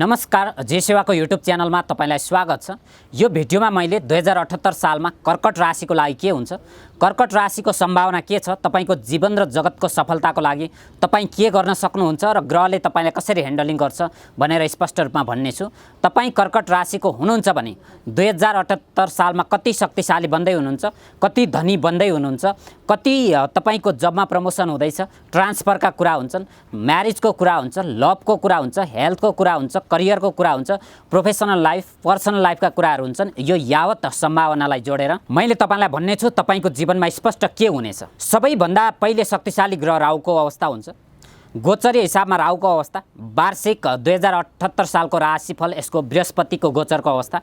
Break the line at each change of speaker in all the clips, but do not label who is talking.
नमस्कार, जे सेवाको युट्युब च्यानलमा तपाईलाई स्वागत छ। यो भिडियोमा मैले 2078 सालमा कर्कट राशिको लागि के हुन्छ, कर्कट राशिको सम्भावना के छ, तपाईको जीवन र जगतको सफलताको लागि तपाई के गर्न सक्नुहुन्छ र ग्रहले तपाईलाई कसरी ह्यान्डलिङ गर्छ भनेर स्पष्ट रूपमा भन्ने छु। तपाई कर्कट राशिको हुनुहुन्छ भने 2078 सालमा कति शक्तिशाली बन्दै हुनुहुन्छ, कति धनी बन्दै हुनुहुन्छ, कति तपाईको जबमा प्रमोसन हुँदैछ, ट्रान्सफरका कुरा हुन्छन्, म्यारेजको कुरा हुन्छ, लभको कुरा हुन्छ, हेल्थको कुरा हुन्छ, करियरको कुरा हुन्छ, प्रोफेसनल लाइफ, पर्सनल लाइफका कुराहरू हुन्छन्। यो यावत सम्भावनालाई जोडेर मैले तपाईलाई भन्ने छु तपाईको जीवनमा स्पष्ट के हुनेछ। सबैभन्दा पहिले शक्तिशाली ग्रह राहुको अवस्था हुन्छ। गोचरीय हिसाबमा राहुको अवस्था, वार्षिक 2078 सालको राशिफल, यसको बृहस्पतिको गोचरको अवस्था,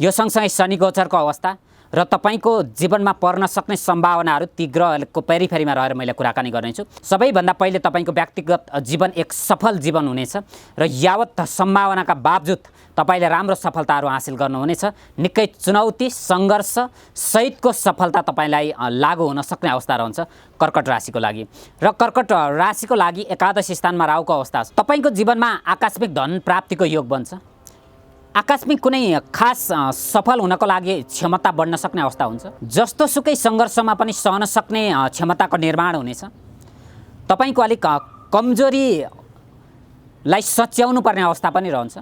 यो सँगसँगै शनि गोचरको अवस्था र तपाईको जीवनमा पर्न सक्ने सम्भावनाहरू ती ग्रहको पेरिफेरीमा रहेर मैले कुराकानी गर्नेछु। सबैभन्दा पहिले तपाईको व्यक्तिगत जीवन एक सफल जीवन हुनेछ र यावत सम्भावनाका बावजुद तपाईले राम्रो सफलताहरू हासिल गर्नुहुनेछ। निकै चुनौती सङ्घर्ष सहितको सफलता तपाईलाई लागू हुन सक्ने अवस्था रहन्छ कर्कट राशिको लागि। र कर्कट राशिको लागि एकादश स्थानमा राहुको अवस्था छ। तपाईको जीवनमा आकस्मिक धन प्राप्तिको योग बन्छ। आकस्मिक कुनै खास सफल हुनको लागि क्षमता बढ्न सक्ने अवस्था हुन्छ। जस्तो सुकै सङ्घर्षमा पनि सहन सक्ने क्षमताको निर्माण हुनेछ। तपाईको अलिक कमजोरीलाई सच्याउनु पर्ने अवस्था पनि रहन्छ।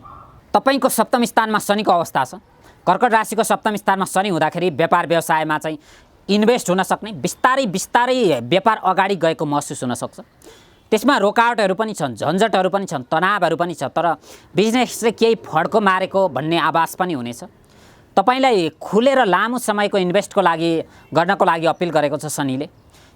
तपाईको सप्तम स्थानमा शनिको अवस्था छ। कर्कट राशिको सप्तम स्थानमा शनि हुँदाखेरि व्यापार व्यवसायमा चाहिँ इन्भेस्ट हुन सक्ने, बिस्तारै बिस्तारै व्यापार अगाडि गएको महसुस हुन सक्छ। त्यसमा रोकावटहरू पनि छन्, झन्झटहरू पनि छन्, तनावहरू पनि छ, तर बिजनेसले केही फड्को मारेको भन्ने आभास पनि हुनेछ। तपाईलाई खुलेर लामो समयको इन्भेस्टको लागि गर्नको लागि अपिल गरेको छ शनिले।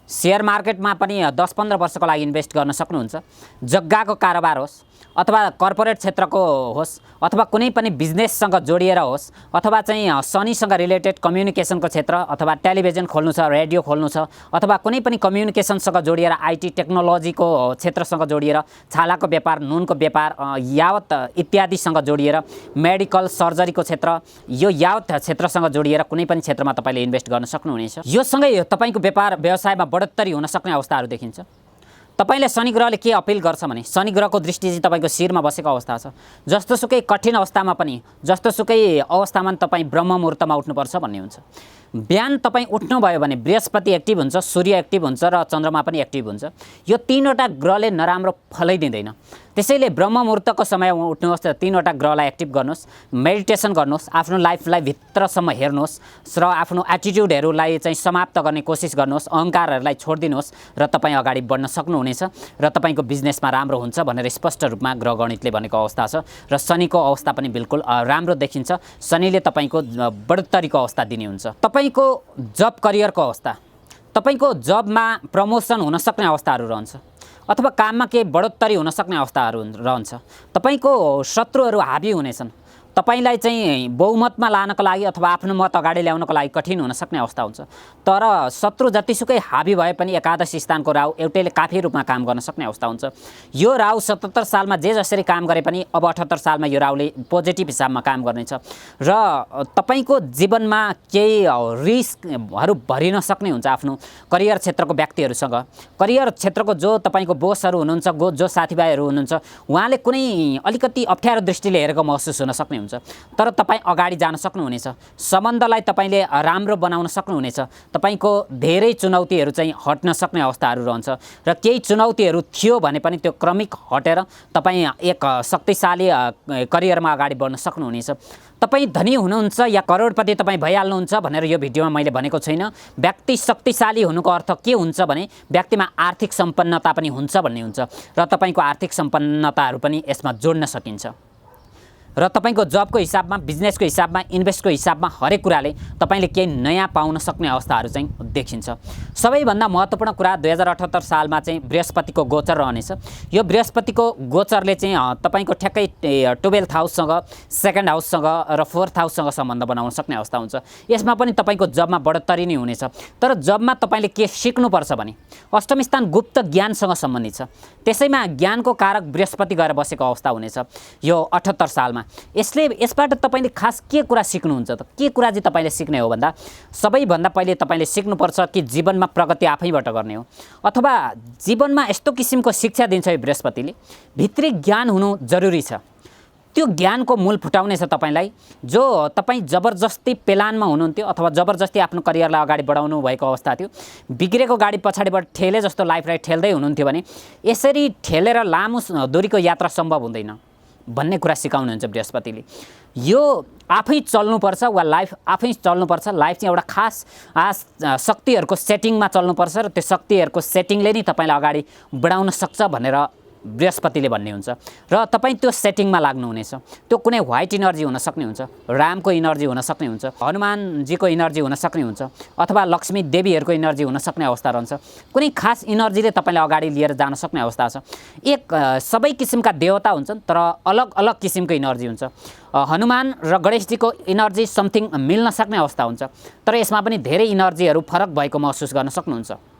सेयर मार्केटमा पनि 10-15 वर्षको लागि इन्भेस्ट गर्न सक्नुहुन्छ। जग्गाको कारोबार होस् अथवा कर्पोरेट क्षेत्रको होस् अथवा कुनै पनि बिजनेससँग जोडिएर होस् अथवा चाहिँ शनिसँग रिलेटेड कम्युनिकेसनको क्षेत्र अथवा टेलिभिजन खोल्नु छ, रेडियो खोल्नु छ अथवा कुनै पनि कम्युनिकेसनसँग जोडिएर आइटी टेक्नोलोजीको क्षेत्रसँग जोडिएर, छालाको व्यापार, नुनको व्यापार यावत इत्यादिसँग जोडिएर, मेडिकल सर्जरीको क्षेत्र, यो यावत क्षेत्रसँग जोडिएर कुनै पनि क्षेत्रमा तपाईले इन्भेस्ट गर्न सक्नुहुनेछ। यो सँगै तपाईको व्यापार व्यवसायमा बढोत्तरी हुन सक्ने अवस्थाहरू देखिन्छ। तपाईलाई शनि ग्रहले के अपिल गर्छ भने शनि ग्रहको दृष्टि चाहिँ तपाईको शिरमा बसेको अवस्था छ। जस्तोसुकै कठिन अवस्थामा पनि, जस्तोसुकै अवस्थामा तपाईँ ब्रह्म मुहुर्तमा उठ्नुपर्छ भन्ने हुन्छ। बिहान तपाईँ उठ्नुभयो भने बृहस्पति एक्टिभ हुन्छ, सूर्य एक्टिभ हुन्छ र चन्द्रमा पनि एक्टिभ हुन्छ। यो तीनवटा ग्रहले नराम्रो फलै दिँदैन। त्यसैले ब्रह्म मुहुर्तको समयमा उठ्नुहोस् र तीनवटा ग्रहलाई एक्टिभ गर्नुहोस्, मेडिटेसन गर्नुहोस्, आफ्नो लाइफलाई भित्रसम्म हेर्नुहोस् र आफ्नो एटिट्युडहरूलाई चाहिँ समाप्त गर्ने कोसिस गर्नुहोस्, अहङ्कारहरूलाई छोडिदिनुहोस् र तपाईँ अगाडि बढ्न सक्नुहुनेछ र तपाईँको बिजनेसमा राम्रो हुन्छ भनेर स्पष्ट रूपमा ग्रह गणितले भनेको अवस्था छ। र शनिको अवस्था पनि बिल्कुल राम्रो देखिन्छ। शनिले तपाईँको बढोत्तरीको अवस्था दिने हुन्छ। तपाईँको जब करियरको अवस्था, तपाईँको जबमा प्रमोसन हुन सक्ने अवस्थाहरू रहन्छ अथवा काममा केही बढोत्तरी हुन सक्ने अवस्थाहरू रहन्छ। तपाईको शत्रुहरू हाबी हुनेछन्। तपाईलाई चाहिँ बहुमतमा लानको लागि अथवा आफ्नो मत अगाडि ल्याउनको लागि कठिन हुन सक्ने अवस्था हुन्छ। तर शत्रु जतिसुकै हाबी भए पनि एकादश स्थानको राहु एउटैले काफी रूपमा काम गर्न सक्ने अवस्था हुन्छ। यो राहु 77 सालमा जे जसरी काम गरे पनि अब 78 सालमा यो राहुले पोजिटिभ हिसाबमा काम गर्नेछ र तपाईको जीवनमा केही रिस्कहरू भरिन सक्ने हुन्छ आफ्नो करियर क्षेत्रको व्यक्तिहरूसँग। करियर क्षेत्रको जो तपाईको बोसहरू हुनुहुन्छ, जो साथीभाइहरू हुनुहुन्छ, उहाँले कुनै अलिकति अप्ठ्यारो दृष्टिले हेरेको महसुस हुन सक्ने हुन्छ। तर तपाईँ अगाडि जान सक्नुहुनेछ। सम्बन्धलाई तपाईले राम्रो बनाउन सक्नुहुनेछ। तपाईको धेरै चुनौतीहरू चाहिँ हट्न सक्ने अवस्थाहरू रहन्छ र केही चुनौतीहरू थियो भने पनि त्यो क्रमिक हटेर तपाईँ एक शक्तिशाली करियरमा अगाडि बढ्न सक्नुहुनेछ। तपाईँ धनी हुनुहुन्छ या करोडपति तपाईँ भइहाल्नुहुन्छ भनेर यो भिडियोमा मैले भनेको छैन। व्यक्ति शक्तिशाली हुनुको अर्थ के हुन्छ भने व्यक्तिमा आर्थिक सम्पन्नता पनि हुन्छ भन्ने हुन्छ र तपाईँको आर्थिक सम्पन्नताहरू पनि यसमा जोड्न सकिन्छ। र तपाईको जबको हिसाबमा, बिजनेसको हिसाबमा, इन्भेस्टको हिसाबमा हरेक कुराले तपाईले केही नयाँ पाउन सक्ने अवस्थाहरू चाहिँ देखिन्छ। सबैभन्दा महत्त्वपूर्ण कुरा 2078 सालमा चाहिँ बृहस्पतिको गोचर रहनेछ। यो बृहस्पतिको गोचरले चाहिँ तपाईको ठ्याक्कै 12th हाउससँग, 2nd हाउससँग र 4th हाउससँग सम्बन्ध बनाउन सक्ने अवस्था हुन्छ। यसमा पनि तपाईको जबमा बढोत्तरी नै हुनेछ। तर जबमा तपाईले के सिक्नुपर्छ भने अष्टम स्थान गुप्त ज्ञानसँग सम्बन्धित छ। त्यसैमा ज्ञानको कारक बृहस्पति गएर बसेको अवस्था हुनेछ यो 78 सालमा। यसबाट तपाईँले खास के कुरा सिक्नुहुन्छ त? के कुरा चाहिँ तपाईँले सिक्ने हो भन्दा सबैभन्दा पहिले तपाईँले सिक्नुपर्छ कि जीवनमा प्रगति आफैबाट गर्ने हो, अथवा जीवनमा यस्तो किसिमको शिक्षा दिन्छ यो बृहस्पतिले, भित्री ज्ञान हुनु जरुरी छ। त्यो ज्ञानको मूल फुटाउनेछ तपाईँलाई। जो तपाईँ जबरजस्ती पेलानमा हुनुहुन्थ्यो अथवा जबरजस्ती आफ्नो करियरलाई अगाडि बढाउनु भएको अवस्था थियो, बिग्रेको गाडी पछाडिबाट ठेले जस्तो लाइफलाई ठेल्दै हुनुहुन्थ्यो भने यसरी ठेलेर लामो दूरीको यात्रा सम्भव हुँदैन भन्ने कुरा सिकाउनुहुन्छ बृहस्पतिले। यो आफै चल्नुपर्छ वा लाइफ आफै चल्नुपर्छ। लाइफ चाहिँ एउटा खास शक्तिहरूको सेटिङमा चल्नुपर्छ र त्यो शक्तिहरूको सेटिङले नै तपाईँलाई अगाडि बढाउन सक्छ भनेर बृहस्पतिले भन्ने हुन्छ। र तपाईँ त्यो सेटिङमा लाग्नुहुनेछ। त्यो कुनै व्हाइट इनर्जी हुन सक्ने हुन्छ, रामको इनर्जी हुन सक्ने हुन्छ, हनुमानजीको इनर्जी हुन सक्ने हुन्छ, अथवा लक्ष्मी देवीहरूको इनर्जी हुन सक्ने अवस्था रहन्छ। कुनै खास इनर्जीले तपाईँलाई अगाडि लिएर जान सक्ने अवस्था छ। सबै किसिमका देवता हुन्छन् तर अलग अलग किसिमको इनर्जी हुन्छ। हनुमान र गणेशजीको इनर्जी समथिङ मिल्न सक्ने अवस्था हुन्छ, तर यसमा पनि धेरै इनर्जीहरू फरक भएको महसुस गर्न सक्नुहुन्छ।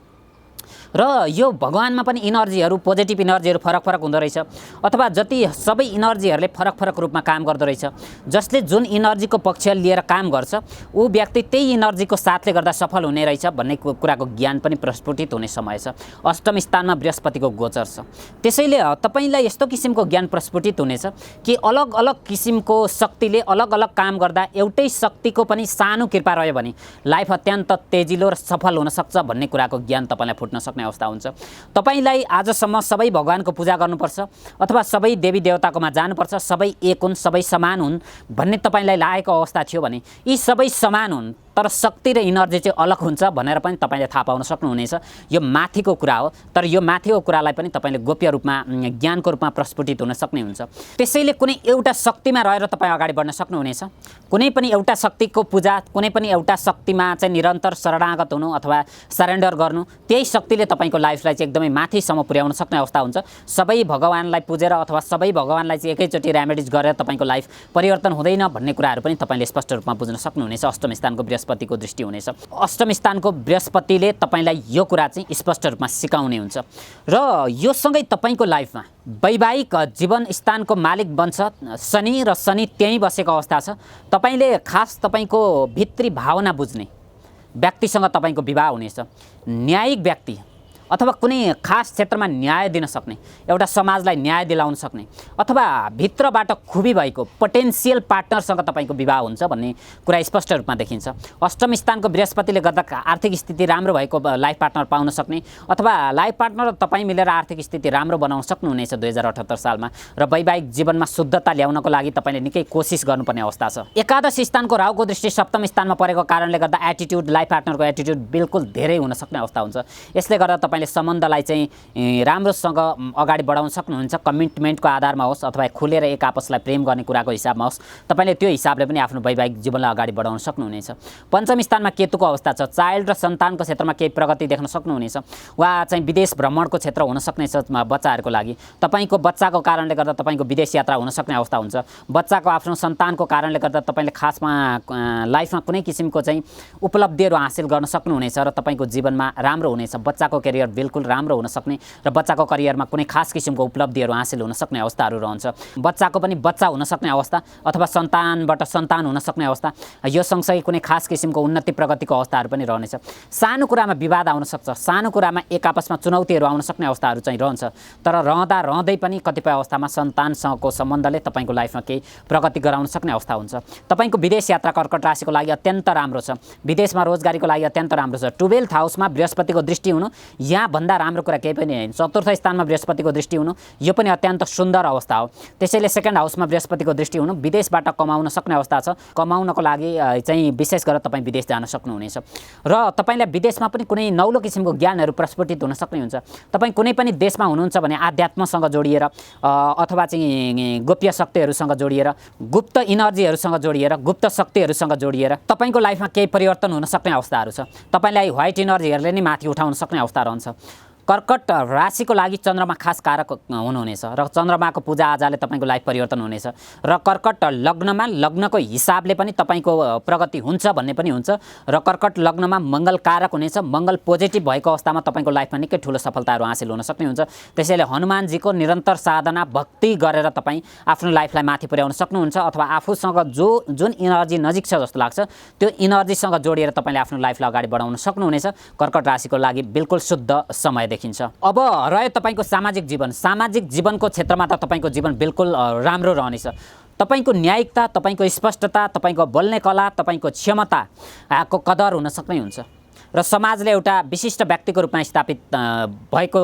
र यो भगवानमा पनि इनर्जीहरू, पोजिटिभ इनर्जीहरू फरक फरक हुँदो रहेछ, अथवा जति सबै इनर्जीहरूले फरक फरक रूपमा काम गर्दो रहेछ। जसले जुन इनर्जीको पक्ष लिएर काम गर्छ ऊ व्यक्ति त्यही इनर्जीको साथले गर्दा सफल हुने रहेछ भन्ने कुराको ज्ञान पनि प्रस्फुटित हुने समय छ। अष्टम स्थानमा बृहस्पतिको गोचर छ, त्यसैले तपाईँलाई यस्तो किसिमको ज्ञान प्रस्फुटित हुनेछ कि अलग अलग किसिमको शक्तिले अलग अलग काम गर्दा एउटै शक्तिको पनि सानो कृपा रह्यो भने लाइफ अत्यन्त तेजिलो र सफल हुन सक्छ भन्ने कुराको ज्ञान तपाईँलाई फुट्न सक्ने अवस्था हुन्छ। तपाईलाई आजसम्म सबै भगवानको पूजा गर्नुपर्छ अथवा सबै देवी देवताकोमा जानुपर्छ, सबै एक हुन्, सबै समान हुन् भन्ने तपाईँलाई लागेको अवस्था थियो भने यी सबै समान हुन् तर शक्ति र इनर्जी चाहिँ अलग हुन्छ भनेर पनि तपाईँले थाहा पाउन सक्नुहुनेछ। यो माथिको कुरा हो, तर यो माथिको कुरालाई पनि तपाईँले गोप्य रूपमा ज्ञानको रूपमा प्रस्फुटित हुन सक्ने हुन्छ। त्यसैले कुनै एउटा शक्तिमा रहेर तपाईँ अगाडि बढ्न सक्नुहुनेछ। कुनै पनि एउटा शक्तिको पूजा, कुनै पनि एउटा शक्तिमा चाहिँ निरन्तर शरणागत हुनु अथवा सरेन्डर गर्नु, त्यही शक्तिले तपाईँको लाइफलाई चाहिँ एकदमै माथिसम्म पुर्याउन सक्ने अवस्था हुन्छ। सबै भगवानलाई पुजेर अथवा सबै भगवानलाई चाहिँ एकैचोटि रेमेडिज गरेर तपाईँको लाइफ परिवर्तन हुँदैन भन्ने कुराहरू पनि तपाईँले स्पष्ट रूपमा बुझ्न सक्नुहुनेछ। अष्टम स्थानको बृहस्पतिको दृष्टि हुनेछ। अष्टम स्थानको बृहस्पतिले तपाईँलाई यो कुरा चाहिँ स्पष्ट रूपमा सिकाउने हुन्छ र यो सँगै तपाईँको लाइफमा वैवाहिक जीवन स्थानको मालिक बन्छ शनि, र शनि त्यहीँ बसेको अवस्था छ। तपाईँले खास तपाईँको भित्री भावना बुझ्ने व्यक्तिसँग तपाईँको विवाह हुनेछ। न्यायिक व्यक्ति अथवा कुनै खास क्षेत्रमा न्याय दिन सक्ने, एउटा समाजलाई न्याय दिलाउन सक्ने, अथवा भित्रबाट खुबी भएको पोटेन्सियल पार्टनरसँग तपाईँको विवाह हुन्छ भन्ने कुरा स्पष्ट रूपमा देखिन्छ। अष्टम स्थानको बृहस्पतिले गर्दा आर्थिक स्थिति राम्रो भएको लाइफ पार्टनर पाउन सक्ने, अथवा लाइफ पार्टनर र तपाईँ मिलेर आर्थिक स्थिति राम्रो बनाउन सक्नुहुनेछ 2078 सालमा। र वैवाहिक जीवनमा शुद्धता ल्याउनको लागि तपाईँले निकै कोसिस गर्नुपर्ने अवस्था छ। एकादश स्थानको राहुको दृष्टि सप्तम स्थानमा परेको कारणले गर्दा एटिट्युड, लाइफ पार्टनरको एटिट्युड बिल्कुल धेरै हुन सक्ने अवस्था हुन्छ। यसले गर्दा तपाईँले सम्बन्धलाई चाहिँ राम्रोसँग अगाडि बढाउन सक्नुहुन्छ। कमिटमेन्टको आधारमा होस् अथवा खुलेर एक आपसलाई प्रेम गर्ने कुराको हिसाबमा होस्, तपाईँले त्यो हिसाबले पनि आफ्नो वैवाहिक जीवनलाई अगाडि बढाउन सक्नुहुनेछ। पञ्चम स्थानमा केतुको अवस्था छ। चाइल्ड र सन्तानको क्षेत्रमा केही प्रगति देख्न सक्नुहुनेछ, वा चाहिँ विदेश भ्रमणको क्षेत्र हुन सक्नेछ बच्चाहरूको लागि। तपाईँको बच्चाको कारणले गर्दा तपाईँको विदेश यात्रा हुन सक्ने अवस्था हुन्छ। बच्चाको आफ्नो सन्तानको कारणले गर्दा तपाईँले खासमा लाइफमा कुनै किसिमको चाहिँ उपलब्धिहरू हासिल गर्न सक्नुहुनेछ र तपाईँको जीवनमा राम्रो हुनेछ। बच्चाको करियर बिल्कुल राम्रो हुन सक्ने र बच्चाको करियरमा कुनै खास किसिमको उपलब्धिहरू हासिल हुन सक्ने अवस्थाहरू रहन्छ। बच्चाको पनि बच्चा हुन सक्ने अवस्था अथवा सन्तानबाट सन्तान हुन सक्ने अवस्था, यो सँगसँगै कुनै खास किसिमको उन्नति प्रगतिको अवस्थाहरू पनि रहनेछ। सानो कुरामा विवाद आउन सक्छ, सानो कुरामा एक आपसमा चुनौतीहरू आउन सक्ने अवस्थाहरू चाहिँ रहन्छ। तर रहँदै पनि कतिपय अवस्थामा सन्तानसँगको सम्बन्धले तपाईँको लाइफमा केही प्रगति गराउन सक्ने अवस्था हुन्छ। तपाईँको विदेश यात्रा कर्कट राशिको लागि अत्यन्त राम्रो छ। विदेशमा रोजगारीको लागि अत्यन्त राम्रो छ। 12th हाउसमा बृहस्पतिको दृष्टि हुनु यहाँ भन्दा राम्रो कुरा केही पनि होइन। चतुर्थ स्थानमा बृहस्पतिको दृष्टि हुनु यो पनि अत्यन्त सुन्दर अवस्था हो। त्यसैले सेकेन्ड हाउसमा बृहस्पतिको दृष्टि हुनु विदेशबाट कमाउन सक्ने अवस्था छ। कमाउनको लागि चाहिँ विशेष गरेर तपाईँ विदेश जान सक्नुहुनेछ र तपाईँलाई विदेशमा पनि कुनै नौलो किसिमको ज्ञानहरू प्रस्फुटित हुन सक्ने हुन्छ। तपाईँ कुनै पनि देशमा हुनुहुन्छ भने आध्यात्मसँग जोडिएर अथवा चाहिँ गोप्य शक्तिहरूसँग जोडिएर, गुप्त इनर्जीहरूसँग जोडिएर, गुप्त शक्तिहरूसँग जोडिएर तपाईँको लाइफमा केही परिवर्तन हुन सक्ने अवस्थाहरू छ। तपाईँलाई व्हाइट इनर्जीहरूले नै माथि उठाउन सक्ने अवस्था रहन्छ। कर्कट राशिको लागि चन्द्रमा खास कारक हुनुहुनेछ र चन्द्रमाको पूजाआजाले तपाईँको लाइफ परिवर्तन हुनेछ र कर्कट लग्नमा लग्नको हिसाबले पनि तपाईँको प्रगति हुन्छ भन्ने पनि हुन्छ र कर्कट लग्नमा मङ्गल कारक हुनेछ। मङ्गल पोजिटिभ भएको अवस्थामा तपाईँको लाइफमा निकै ठुलो सफलताहरू हासिल हुन सक्ने हुन्छ। त्यसैले हनुमानजीको निरन्तर साधना भक्ति गरेर तपाईँ आफ्नो लाइफलाई माथि पुर्याउन सक्नुहुन्छ अथवा आफूसँग जुन इनर्जी नजिक छ जस्तो लाग्छ त्यो इनर्जीसँग जोडिएर तपाईँले आफ्नो लाइफलाई अगाडि बढाउन सक्नुहुनेछ। कर्कट राशिको लागि बिल्कुल शुद्ध समय देखिन्छ। अब रह्यो तपाईँको सामाजिक जीवन। सामाजिक जीवनको क्षेत्रमा त तपाईँको जीवन बिल्कुल राम्रो रहनेछ। तपाईँको न्यायिकता, तपाईँको स्पष्टता, तपाईँको बोल्ने कला, तपाईँको क्षमताको कदर हुन सक्ने हुन्छ र समाजले एउटा विशिष्ट व्यक्तिको रूपमा स्थापित भएको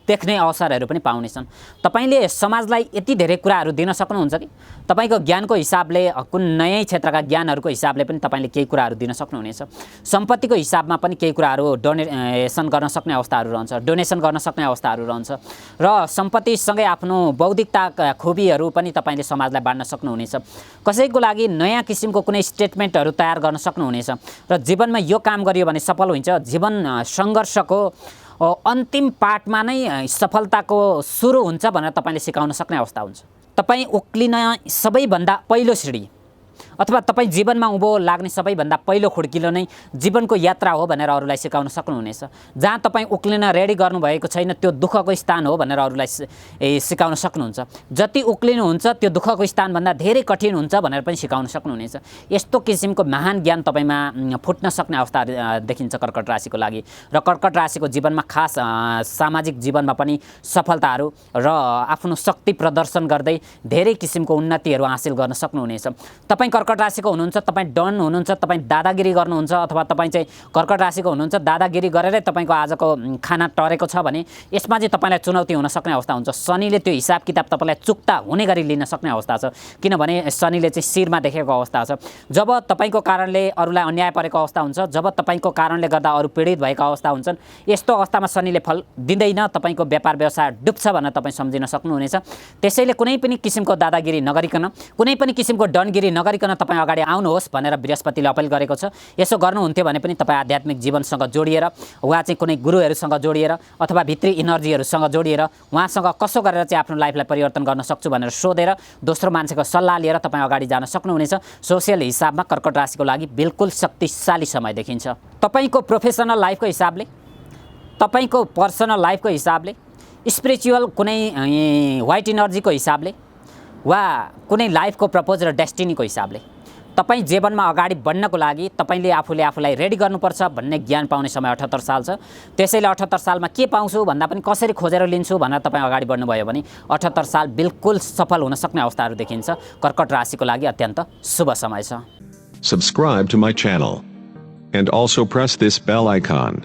देख्ने अवसरहरू पनि पाउनेछन्। तपाईँले समाजलाई यति धेरै कुराहरू दिन सक्नुहुन्छ कि तपाईँको ज्ञानको हिसाबले कुन नयाँ क्षेत्रका ज्ञानहरूको हिसाबले पनि तपाईँले केही कुराहरू दिन सक्नुहुनेछ। सम्पत्तिको हिसाबमा पनि केही कुराहरू डोनेसन गर्न सक्ने अवस्थाहरू रहन्छ, डोनेसन गर्न सक्ने अवस्थाहरू रहन्छ र सम्पत्तिसँगै आफ्नो बौद्धिकता खुबीहरू पनि तपाईँले समाजलाई बाँड्न सक्नुहुनेछ। कसैको लागि नयाँ किसिमको कुनै स्टेटमेन्टहरू तयार गर्न सक्नुहुनेछ र जीवनमा यो काम गरियो भने सफल हुन्छ। जीवन सङ्घर्षको अन्तिम पार्टमा नै सफलताको सुरु हुन्छ भनेर तपाईँले सिकाउन सक्ने अवस्था हुन्छ। तपाईँ उक्लिन सबैभन्दा पहिलो सिडी अथवा तपाईँ जीवनमा उँभो लाग्ने सबैभन्दा पहिलो खुड्किलो नै जीवनको यात्रा हो भनेर अरूलाई सिकाउन सक्नुहुनेछ। जहाँ तपाईँ उक्लिन रेडी गर्नुभएको छैन त्यो दुःखको स्थान हो भनेर अरूलाई सिकाउन सक्नुहुन्छ। जति उक्लिनुहुन्छ त्यो दुःखको स्थानभन्दा धेरै कठिन हुन्छ भनेर पनि सिकाउन सक्नुहुनेछ। यस्तो किसिमको महान ज्ञान तपाईँमा फुट्न सक्ने अवस्था देखिन्छ कर्कट राशिको लागि र कर्कट राशिको जीवनमा खास सामाजिक जीवनमा पनि सफलताहरू र आफ्नो शक्ति प्रदर्शन गर्दै धेरै किसिमको उन्नतिहरू हासिल गर्न सक्नुहुनेछ। तपाईँ कर्कट राशिको हुनुहुन्छ, तपाईँ डन हुनुहुन्छ, तपाईँ दादागिरी गर्नुहुन्छ अथवा तपाईँ चाहिँ कर्कट राशिको हुनुहुन्छ, दादागिरी गरेरै तपाईँको आजको खाना टरेको छ भने यसमा चाहिँ तपाईँलाई चुनौती हुन सक्ने अवस्था हुन्छ। शनिले त्यो हिसाब किताब तपाईँलाई चुक्ता हुने गरी लिन सक्ने अवस्था छ, किनभने शनिले चाहिँ शिरमा देखेको अवस्था छ। जब तपाईँको कारणले अरूलाई अन्याय परेको अवस्था हुन्छ, जब तपाईँको कारणले गर्दा अरू पीडित भएका अवस्था हुन्छन्, यस्तो अवस्थामा शनिले फल दिँदैन, तपाईँको व्यापार व्यवसाय डुब्छ भनेर तपाईँ सम्झिन सक्नुहुनेछ। त्यसैले कुनै पनि किसिमको दादागिरी नगरिकन, कुनै पनि किसिमको डनगिरी नगरिकन तपाईँ अगाडि आउनुहोस् भनेर बृहस्पतिले अपील गरेको छ। यसो गर्नुहुन्थ्यो भने पनि तपाईँ आध्यात्मिक जीवनसँग जोडिएर वा चाहिँ कुनै गुरुहरूसँग जोडिएर अथवा भित्री इनर्जीहरूसँग जोडिएर उहाँसँग कसो गरेर चाहिँ आफ्नो लाइफलाई परिवर्तन गर्न सक्छु भनेर सोधेर दोस्रो मान्छेको सल्लाह लिएर तपाईँ अगाडि जान सक्नुहुनेछ। सोसियल हिसाबमा कर्कट राशिको लागि बिल्कुल शक्तिशाली समय देखिन्छ। तपाईँको प्रोफेसनल लाइफको हिसाबले, तपाईँको पर्सनल लाइफको हिसाबले, स्पिरिचुअल कुनै व्हाइट इनर्जीको हिसाबले वा कुनै लाइफको प्रपोज र डेस्टिनीको हिसाबले तपाईँ जीवनमा अगाडि बढ्नको लागि तपाईँले आफूलाई रेडी गर्नुपर्छ भन्ने ज्ञान पाउने समय 78 साल छ। त्यसैले 78 सालमा के पाउँछु भन्दा पनि कसरी खोजेर लिन्छु भनेर तपाईँ अगाडि बढ्नुभयो भने 78 साल बिल्कुल सफल हुन सक्ने अवस्थाहरू देखिन्छ। कर्कट राशिको लागि अत्यन्त शुभ समय छ।
Subscribe to my channel and also press this bell icon.